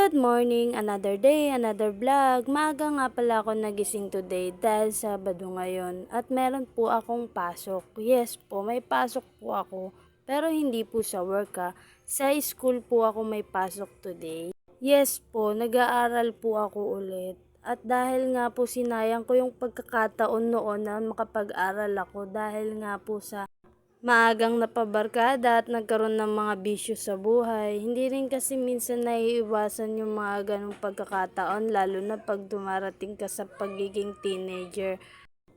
Good morning, another day, another vlog. Maaga nga pala ako nagising today dahil Sabado ngayon at meron po akong pasok. Yes po, may pasok po ako pero hindi po sa work ha. Sa school po ako may pasok today. Yes po, nag-aaral po ako ulit. At dahil nga po sinayang ko yung pagkakataon noon na makapag-aral ako dahil nga po sa maagang napabarkada at nagkaroon ng mga bisyo sa buhay. Hindi rin kasi minsan naiiwasan yung mga ganong pagkakataon lalo na pag dumarating ka sa pagiging teenager.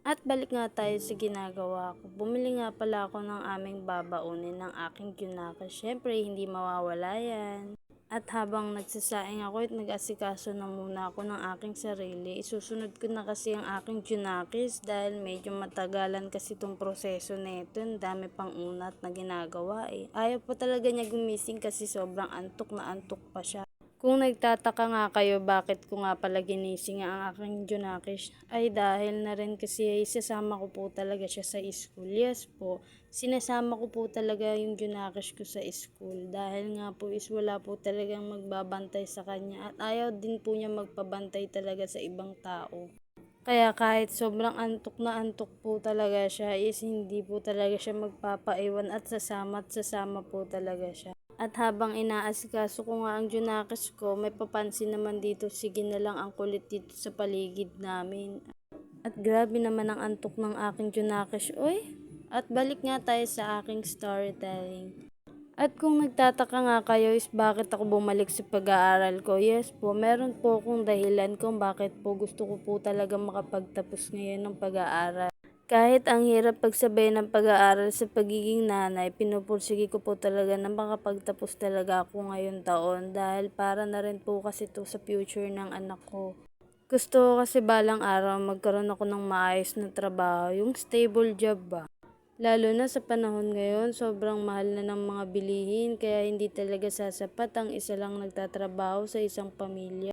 At balik nga tayo sa ginagawa ko. Bumili nga pala ako ng aming babaunin ng aking Junaka. Syempre, hindi mawawala yan. At habang nagsasaing ako at nag-asikaso na muna ako ng aking sarili, isusunod ko na kasi ang aking Junakis dahil medyo matagalan kasi itong proseso nito. Ang dami pang unat na ginagawa eh. Ayaw pa talaga niya gumising kasi sobrang antok na antok pa siya. Kung nagtataka nga kayo bakit ko nga pala ginising ang aking Junakis, ay dahil na rin kasi isasama ko po talaga siya sa school. Yes po, sinasama ko po talaga yung Junakis ko sa school dahil nga po is wala po talagang magbabantay sa kanya at ayaw din po niya magpabantay talaga sa ibang tao. Kaya kahit sobrang antok na antok po talaga siya is hindi po talaga siya magpapaiwan at sasama po talaga siya. At habang inaasikaso ko nga ang Junakis ko, may papansin naman dito, sige na lang ang kulit dito sa paligid namin. At grabe naman ang antok ng aking Junakis, oy! At balik nga tayo sa aking storytelling. At kung nagtataka nga kayo is bakit ako bumalik sa pag-aaral ko, yes po, meron po akong dahilan kung bakit po gusto ko po talaga makapagtapos ngayon ng pag-aaral. Kahit ang hirap pagsabay ng pag-aaral sa pagiging nanay, pinupursige ko po talaga na makapagtapos talaga ako ngayon taon dahil para na rin po kasi to sa future ng anak ko. Gusto ko kasi balang araw magkaroon ako ng maayos na trabaho, yung stable job ba. Lalo na sa panahon ngayon, sobrang mahal na ng mga bilihin kaya hindi talaga sasapat ang isa lang nagtatrabaho sa isang pamilya.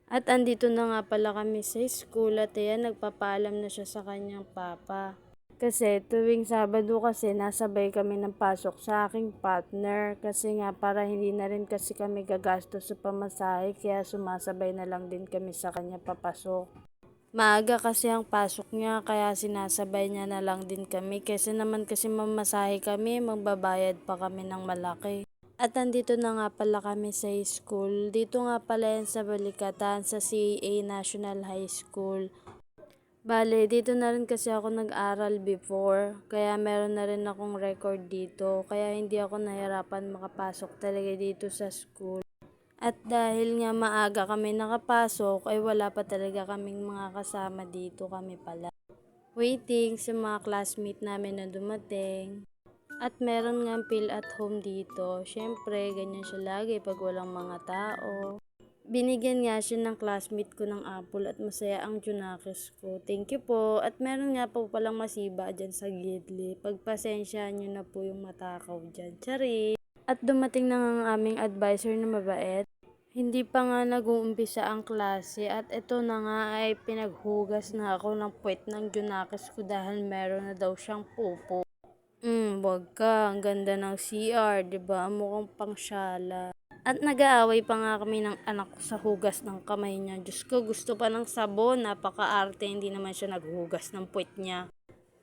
At andito na nga pala kami sa school at ayan, nagpapaalam na siya sa kanyang papa. Kasi tuwing Sabado kasi nasabay kami ng pasok sa aking partner kasi nga para hindi na rin kasi kami gagastos sa pamasahe kaya sumasabay na lang din kami sa kanya papasok. Maaga kasi ang pasok niya kaya sinasabay niya na lang din kami kasi naman kasi mamasahe kami, magbabayad pa kami ng malaki. At andito na nga pala kami sa school. Dito nga pala yan sa Balikatan sa CA National High School. Bale, dito na rin kasi ako nag-aral before, kaya meron na rin akong record dito, kaya hindi ako nahirapan makapasok talaga dito sa school. At dahil nga maaga kami nakapasok, ay wala pa talaga kaming mga kasama dito, kami pala. Waiting sa mga classmate namin na dumating. At meron nga feel at home dito. Siyempre, ganyan siya lagi pag walang mga tao. Binigyan nga siya ng classmate ko ng apple at masaya ang Junakis ko. Thank you po. At meron nga po palang masiba dyan sa gidli. Pagpasensyahan nyo na po yung matakaw dyan. Tsari! At dumating na nga ang aming advisor na mabait. Hindi pa nga nag-uumpisa ang klase at ito na nga ay pinaghugas na ako ng puwet ng Junakis ko dahil meron na daw siyang pupo. Wag ka. Ang ganda ng CR, 'di ba? Mukhang pangsyala. At nag-aaway pa nga kami ng anak ko sa hugas ng kamay niya. Diyos ko, gusto pa ng sabon. Napaka-arte, hindi naman siya naghugas ng puwet niya.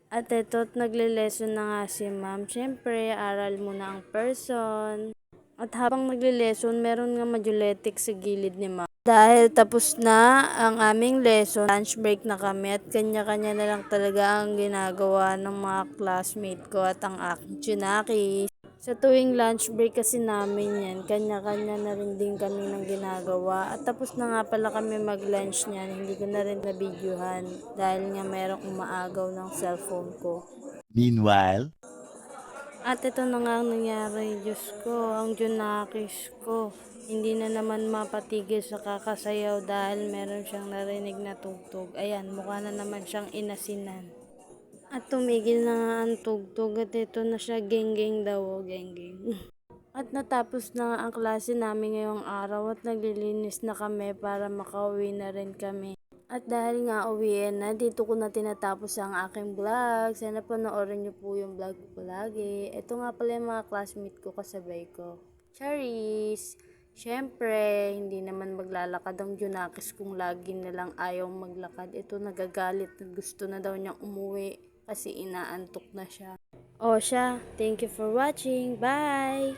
At ito't nagle-lesson na nga si ma'am. Siyempre, aral muna ang person. At habang nagle-lesson, meron nga majuletic sa gilid ni ma'am. Dahil tapos na ang aming lesson, lunch break na kami at kanya-kanya na lang talaga ang ginagawa ng mga classmate ko at ang aking Junaki. Sa tuwing lunch break kasi namin yan, kanya-kanya na rin din kami ng ginagawa. At tapos na nga pala kami mag-lunch niyan, hindi ko na rin na-videohan dahil nga merong umaagaw ng cellphone ko. Meanwhile, At ito na nga ang nangyari, Diyos ko, ang Junakis ko. Hindi na naman mapatigil sa kakasayaw dahil meron siyang narinig na tugtog. Ayan, mukha na naman siyang inasinan. At tumigil na nga ang tugtog at ito na siya, geng-geng daw, geng-geng. At natapos na nga ang klase namin ngayong araw at naglilinis na kami para makauwi na rin kami. At dahil nga uwiin na, dito ko na tinatapos ang aking vlog. Sana panoorin niyo po yung vlog ko lagi. Ito nga pala yung mga classmate ko kasabay ko. Charis! Siyempre, hindi naman maglalakad ang Junakis kung lagi nalang ayaw maglakad. Ito nagagalit na gusto na daw niyang umuwi kasi inaantok na siya. O siya, thank you for watching. Bye!